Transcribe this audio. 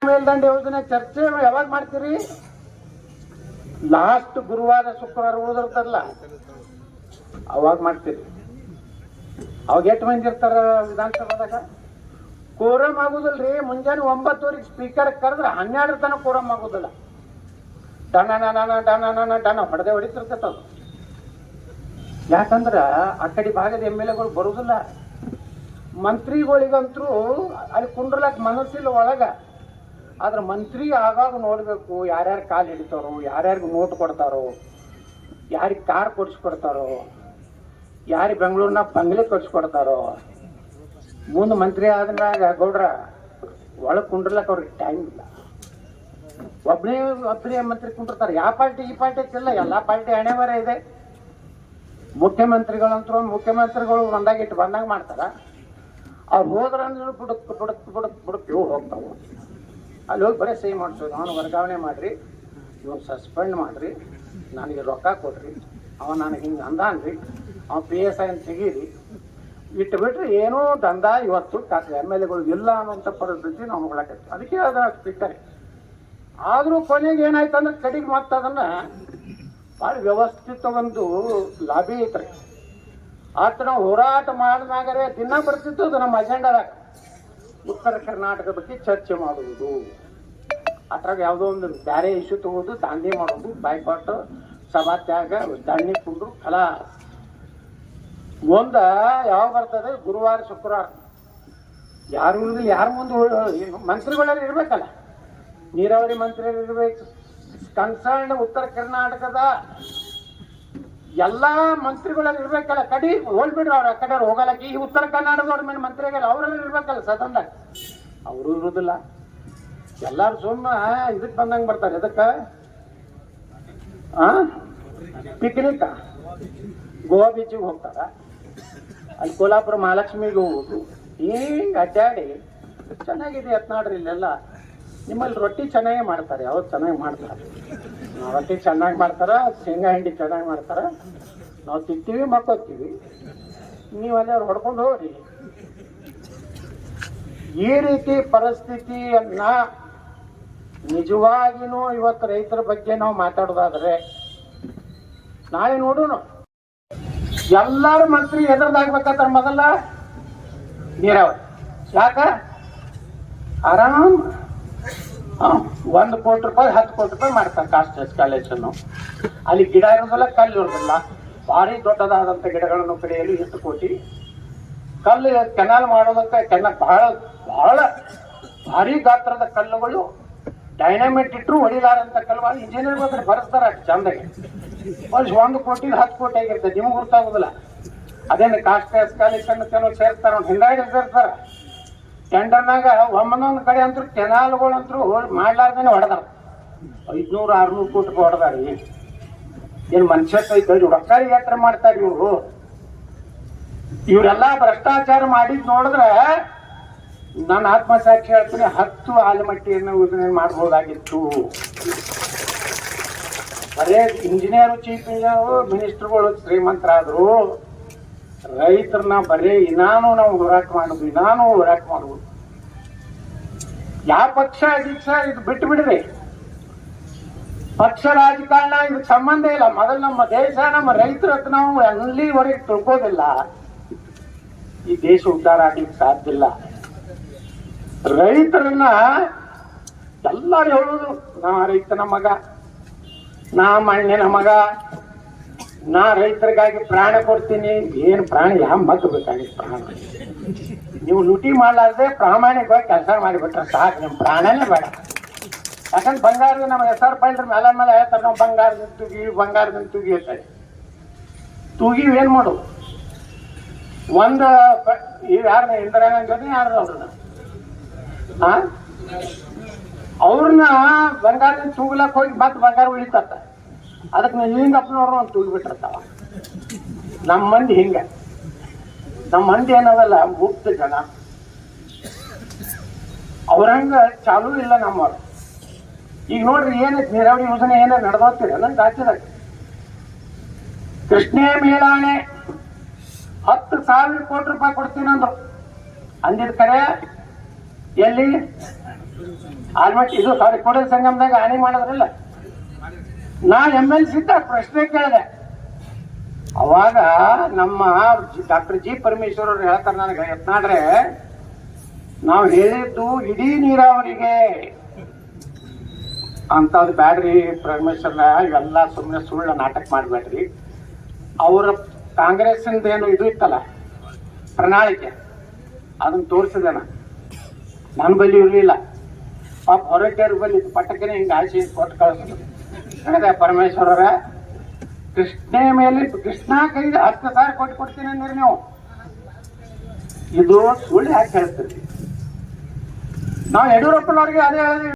ಮೇಲ್ದಂಡೆ ಯೋಜನೆ ಚರ್ಚೆ ಯಾವಾಗ ಮಾಡ್ತೀರಿ? ಲಾಸ್ಟ್ ಗುರುವಾರ ಶುಕ್ರವಾರ ಉಳಿದಿರ್ತಲ್ಲ ಅವಾಗ ಮಾಡ್ತೀರಿ. ಅವಾಗ ಎಷ್ಟು ಮಂದಿ ಇರ್ತಾರ ವಿಧಾನಸಭಾದಾಗ? ಕೋರಮ್ ಆಗುದಿಲ್ರಿ. ಮುಂಜಾನೆ 9 ಸ್ಪೀಕರ್ ಕರೆದ್ರೆ 12 ತನಕ ಕೋರಮ್ ಆಗುದಿಲ್ಲ. ಡನ ಹೊಡೆದೇ ಹೊಡಿತಿರ್ತದ. ಯಾಕಂದ್ರ ಆ ಕಡೆ ಭಾಗದ MLAಗಳು ಬರುದಿಲ್ಲ. ಮಂತ್ರಿಗಳಿಗಂತರೂ ಅಲ್ಲಿ ಕುಂಡ್ರಲಕ್ ಮನಸ್ಸಿಲ್ಲ ಒಳಗ. ಆದ್ರೆ ಮಂತ್ರಿ ಆಗಾಗ ನೋಡ್ಬೇಕು ಯಾರ್ಯಾರು ಕಾಲು ಹಿಡಿತಾರೋ, ಯಾರ್ಯಾರಿಗೂ ನೋಟ್ ಕೊಡ್ತಾರೋ, ಯಾರಿಗೆ ಕಾರ್ ಕೊಡ್ಸ್ಕೊಡ್ತಾರೋ, ಯಾರಿಗೆ ಬೆಂಗಳೂರಿನ ಬಂಗ್ಲೆ ಕೊಡ್ಸ್ಕೊಡ್ತಾರೋ. ಮುಂದೆ ಮಂತ್ರಿ ಆದ್ಮ್ಯಾಗ ಗೌಡ್ರ ಒಳಗೆ ಕುಂಡ್ರಲಕ್ ಅವ್ರಿಗೆ ಟೈಮ್ ಇಲ್ಲ. ಒಬ್ಬನೇ ಮಂತ್ರಿ ಕುಂಡಿರ್ತಾರೆ. ಯಾವ ಪಾರ್ಟಿ ಈ ಪಾರ್ಟಿ ಇಲ್ಲ, ಎಲ್ಲಾ ಪಾರ್ಟಿ ಹಣೆಬರ ಇದೆ. ಮುಖ್ಯಮಂತ್ರಿಗಳು ಬಂದಾಗಿಟ್ಟು ಬಂದಾಗ ಮಾಡ್ತಾರ. ಅವ್ರು ಹೋದ್ರ ಅಂದ್ರೆ ಬುಡಕ್ ಇವು ಹೋಗ್ತಾವ. ಅಲ್ಲಿ ಹೋಗಿ ಬರೀ ಸಹಿ ಮಾಡಿಸೋದು. ಅವನು ವರ್ಗಾವಣೆ ಮಾಡ್ರಿ, ಇವನು ಸಸ್ಪೆಂಡ್ ಮಾಡ್ರಿ, ನನಗೆ ರೊಕ್ಕ ಕೊಡ್ರಿ, ಅವ ನನಗೆ ಹಿಂಗೆ ಅಂದಾನ್ರಿ, ಅವ್ನು PSI ಅಂತ ತೆಗೀರಿ, ಇಟ್ಟು ಬಿಟ್ರೆ ಏನೋ ದಂಧ. ಇವತ್ತು MLAಗಳು ಇಲ್ಲ ಅನ್ನೋಂಥ ಪರಿಸ್ಥಿತಿ ನಾವು ಹೋಗ್ಲಾಕೈತಿ. ಅದಕ್ಕೆ ಅದನ್ನ ಸ್ಪೀಕರ್. ಆದರೂ ಕೊನೆಗೆ ಏನಾಯ್ತು ಅಂದ್ರೆ ಕಡೆಗೆ ಮತ್ತೆ ಅದನ್ನ ಭಾಳ ವ್ಯವಸ್ಥಿತ ಒಂದು ಲಾಬಿ ಐತ್ರಿ. ಆತ ಹೋರಾಟ ಮಾಡಿದಾಗರೆ ದಿನ ಬರ್ತಿತ್ತು ಅದು ನಮ್ಮ ಅಜೆಂಡಾದಾಗ. ಉತ್ತರ ಕರ್ನಾಟಕ ಬಗ್ಗೆ ಚರ್ಚೆ ಮಾಡುವುದು, ಅದ್ರಾಗ ಯಾವುದೋ ಒಂದು ಬೇರೆ ಇಶ್ಯೂ ತಗೋದು, ದಾಂಧಿ ಮಾಡೋದು, ಬಾಯ್ಕಾಟ್, ಸಭಾತ್ಯಾಗ, ದಂಡಿ ಕುಂಡ್ರು ಕಲ. ಮುಂದ ಯಾವಾಗ ಬರ್ತದೆ? ಗುರುವಾರ ಶುಕ್ರವಾರ. ಯಾರು ಯಾರು ಮುಂದೆ ಮಂತ್ರಿಗಳೆಲ್ಲ ಇರ್ಬೇಕಲ್ಲ, ನೀರಾವರಿ ಮಂತ್ರಿಗಳು ಇರ್ಬೇಕು. ಕನ್ಸರ್ನ್ ಉತ್ತರ ಕರ್ನಾಟಕದ ಎಲ್ಲಾ ಮಂತ್ರಿಗಳಲ್ಲಿ ಇರ್ಬೇಕಲ್ಲ. ಕಡಿ ಹೋಲ್ಬಿಡ್ರಿ, ಅವ್ರ ಕಡೆ ಹೋಗಲಕ್ಕೆ. ಈ ಉತ್ತರ ಕರ್ನಾಟಕದವ್ರ ಮೇಲೆ ಮಂತ್ರಿ ಆಗಲ್ಲ, ಅವರೆಲ್ಲ ಇರ್ಬೇಕಲ್ಲ ಸದನದಾಗ. ಅವರು ಇರುವುದಿಲ್ಲ. ಎಲ್ಲಾರು ಸುಮ್ಮ ಇದಕ್ ಬಂದಂಗೆ ಬರ್ತಾರೆ. ಎದಕ್ಕ? ಪಿಕ್ನಿಕ್ ಗೋವಾ ಬೀಚಿಗೆ ಹೋಗ್ತಾರ, ಅಲ್ಲಿ ಕೋಲ್ಹಾಪುರ ಮಹಾಲಕ್ಷ್ಮಿಗೆ ಹೋಗುದು, ಹಿಂಗ್ ಅಡ್ಡಾಡಿ ಚೆನ್ನಾಗಿದೆ ಎತ್ ನೋಡ್ರಿ. ಇಲ್ಲೆಲ್ಲ ನಿಮ್ಮಲ್ಲಿ ರೊಟ್ಟಿ ಚೆನ್ನಾಗೇ ಮಾಡ್ತಾರೆ, ಯಾವ್ದು ಚೆನ್ನಾಗಿ ಮಾಡ್ತಾರೆ. ರೊಟ್ಟಿ ಚೆನ್ನಾಗಿ ಮಾಡ್ತಾರ, ಶೇಂಗಾ ಹಿಂಡಿ ಚೆನ್ನಾಗಿ ಮಾಡ್ತಾರ. ನಾವು ತಿಂತೀವಿ, ಮಕ್ಕೋತೀವಿ. ನೀವು ಅಲ್ಲಿ ಅವ್ರು ಹೊಡ್ಕೊಂಡು ಹೋಗ್ರಿ. ಈ ರೀತಿ ಪರಿಸ್ಥಿತಿಯನ್ನ ನಿಜವಾಗಿನೂ ಇವತ್ತು ರೈತರ ಬಗ್ಗೆ ನಾವು ಮಾತಾಡೋದಾದ್ರೆ ನಾಳೆ ನೋಡೋಣ. ಎಲ್ಲಾರು ಮಂತ್ರಿ ಎದುರ್ದಾಗ್ಬೇಕಾದ್ರೆ ಮೊದಲ ನೀರಾವರಿ. ಯಾಕ? ಆರಾಮ್ 1 ಕೋಟಿ ರೂಪಾಯಿ 10 ಕೋಟಿ ರೂಪಾಯಿ ಮಾಡ್ತಾರೆ ಕಾಸ್ಟ್ ಎಸ್ಕಾಲೇಷನ್. ಅಲ್ಲಿ ಗಿಡ ಇರೋದಿಲ್ಲ, ಕಲ್ಲು ಇರೋದಿಲ್ಲ. ಭಾರಿ ದೊಡ್ಡದಾದಂಥ ಗಿಡಗಳನ್ನು ಕಡೆಯಲು 8 ಕೋಟಿ. ಕಲ್ಲು ಕೆನಾಲ್ ಮಾಡೋದಕ್ಕೆ ಬಹಳ ಬಹಳ ಭಾರಿ ಗಾತ್ರದ ಕಲ್ಲುಗಳು, ಡೈನಾಮಿಟ್ ಇಟ್ಟರು ಹೊಡಿಲಾರಂತ ಕಲ್ಲು. ಇಂಜಿನಿಯರ್ ಬಂದ್ರೆ ಬರೆಸ್ತಾರ ಅಷ್ಟು ಚಂದಾಗಿ. 1 ಕೋಟಿ 10 ಕೋಟಿ ಆಗಿರ್ತದೆ, ನಿಮ್ಗೆ ಗೊತ್ತಾಗೋದಿಲ್ಲ. ಅದೇನು ಕಾಸ್ಟ್ ಎಸ್ಕಾಲೇಷನ್ ಕೆಲವು ಸೇರ್ತಾರ, ಹಿಂದಾಡಿ ಸೇರ್ತಾರ. ಟೆಂಡರ್ನಾಗ ಒಮ್ಮನೊಂದು ಕಡೆ ಅಂತೂ ಕೆನಾಲ್ಗಳಂತೂ ಮಾಡ್ಲಾರ್ದೇನೆ ಹೊಡೆದಾರ. 500-600 ಕೋಟಿ ರೂಪಾಯಿ ಹೊಡೆದಾರಿ. ಏನು ಮನುಷ್ಯತ್ವ ಐತೆ? ರೊಕ್ಕ ಯಾತ್ರೆ ಮಾಡ್ತಾರೆ ಇವರು. ಇವರೆಲ್ಲ ಭ್ರಷ್ಟಾಚಾರ ಮಾಡಿದ್ ನೋಡಿದ್ರೆ ನಾನು ಆತ್ಮಸಾಕ್ಷಿ ಹೇಳ್ತೀನಿ, 10 ಆಲಮಟ್ಟಿಯನ್ನು ಯೋಜನೆ ಮಾಡ್ಬೋದಾಗಿತ್ತು. ಬರೇ ಇಂಜಿನಿಯರು, ಚೀಫ್ ಇಂಜಿನಿಯರು, ಮಿನಿಸ್ಟರ್ಗಳು ಶ್ರೀಮಂತರಾದ್ರು. ರೈತರನ್ನ ಬರೀ ನಾವು ಹೋರಾಟ ಮಾಡುದು. ಯಾವ ಪಕ್ಷ ಅಧ್ಯಕ್ಷ ಇದು ಬಿಟ್ಟು ಬಿಡ್ರಿ. ಪಕ್ಷ ರಾಜಕಾರಣ ಇದಕ್ಕೆ ಸಂಬಂಧ ಇಲ್ಲ. ಮೊದಲು ನಮ್ಮ ದೇಶ, ನಮ್ಮ ರೈತರ ಹತ್ರ ನಾವು ಅಲ್ಲಿವರೆಗೆ ತಿಳ್ಕೋದಿಲ್ಲ, ಈ ದೇಶ ಉದ್ಧಾರ ಆಗ್ಲಿಕ್ಕೆ ಸಾಧ್ಯ ಇಲ್ಲ. ರೈತರನ್ನ ಎಲ್ಲರೂ ಹೇಳುದು, ನಾ ರೈತನ ಮಗ, ನಾ ಮಣ್ಣಿನ ಮಗ, ನಾ ರೈತರಿಗಾಗಿ ಪ್ರಾಣ ಕೊಡ್ತೀನಿ. ಏನು ಪ್ರಾಣ? ಯಾವ ಮಗ ಬೇಕಾಗಿತ್ತು ಪ್ರಾಣ? ನೀವು ಲೂಟಿ ಮಾಡಲಾರ್ದೆ ಪ್ರಾಮಾಣಿಕವಾಗಿ ಕೆಲಸ ಮಾಡಿಬಿಟ್ರೆ ಸಾಕು, ನಿಮ್ಮ ಪ್ರಾಣನೇ ಬೇಡ. ಯಾಕಂದ್ರೆ ಬಂಗಾರದ ನಮ್ಮ ಹೆಸರು ಪೈಲ್ರ ಮೇಲೆ ಹೇಳ್ತಾರೆ, ನಾವು ಬಂಗಾರದಿಂದ ತೂಗಿ ಹೇಳ್ತಾರೆ. ತೂಗಿ ಏನ್ ಮಾಡು? ಯಾರನ್ನ ಇಂದಿರಾ ಗಾಂಧಿ ಯಾರದವ್ರನ್ನ ಅವ್ರನ್ನ ಬಂಗಾರದಿಂದ ತೂಗ್ಲಕ್ ಹೋಗಿ ಮತ್ತೆ ಬಂಗಾರ ಉಳಿತತ್ತ. ಅದಕ್ಕೆ ಲಿಂಗಪ್ಪನವ್ರು ಒಂದು ತೂಗಿಬಿಟ್ಟಿರ್ತಾವ. ನಮ್ಮ ಮಂದಿ ಏನವಲ್ಲ ಮುಕ್ತ ಜನ, ಅವ್ರಂಗ ಚಾಲೂ ಇಲ್ಲ ನಮ್ಮವ್ರು. ಈಗ ನೋಡ್ರಿ ಏನೈತಿ ನೀರಾವರಿ ಯೋಜನೆ ಏನ ನಡೆದೋಗ್ತಿದೆ ನನ್ನ ರಾಜ್ಯದಾಗ. ಕೃಷ್ಣೇ ಮೇಲಾಣೆ 10,000 ಕೋಟಿ ರೂಪಾಯಿ ಕೊಡ್ತೀನಿ ಅಂದ್ರು. ಅಂದಿದ್ ಕರೆ ಎಲ್ಲಿ ಆಲ್ಮಟ್ಟಿ ಇದು ಸಾರಿ ಕೂಡಲ ಸಂಗಮದಾಗ ಹಾನಿ ಮಾಡಿದ್ರಲ್ಲ. ನಾ MLC ಇದ್ದಾಗ ಪ್ರಶ್ನೆ ಕೇಳಿದೆ. ಅವಾಗ ನಮ್ಮ ಡಾಕ್ಟರ್ ಜಿ ಪರಮೇಶ್ವರ್ ಅವ್ರು ಹೇಳ್ತಾರೆ ನನಗೆ, ಯತ್ನಾಡ್ರೆ ನಾವು ಹೇಳಿದ್ದು ಇಡೀ ನೀರಾವರಿಗೆ ಅಂತದ್ ಬ್ಯಾಡ್ರಿ ಪರಮೇಶ್ವರ್ನ, ಇವೆಲ್ಲ ಸುಮ್ಮನೆ ಸುಳ್ಳು ನಾಟಕ ಮಾಡ್ಬೇಡ್ರಿ. ಅವ್ರ ಕಾಂಗ್ರೆಸ್ಸಿಂದ ಏನು ಇದು ಇತ್ತಲ್ಲ ಪ್ರಣಾಳಿಕೆ, ಅದನ್ನ ತೋರಿಸಿದೆ ನನ್ನ ಬಳಿ ಇರಲಿಲ್ಲ. ಪಾಪ ಹೊರಟೇರ್ ಬಲ್ಲಿ ಪಟ್ಟಕ್ಕನೆ ಹಿಂಗೆ ಆಚೆ ಕೊಟ್ಟು ಕಳಿಸಿದ್ರು. ಹೇಳಿದೆ ಪರಮೇಶ್ವರರ ಕೃಷ್ಣ ಮೇಲೆ ಕೃಷ್ಣ ಕೈಗೆ 10,000 ಕೊಡ್ತೀನಿ ಅಂದ್ರಿ ನೀವು, ಇದು ಸುಳ್ಳು ಯಾಕೆ ಹೇಳ್ತೀರಿ? ನಾವು ಯಡಿಯೂರಪ್ಪನವ್ರಿಗೆ ಅದೇ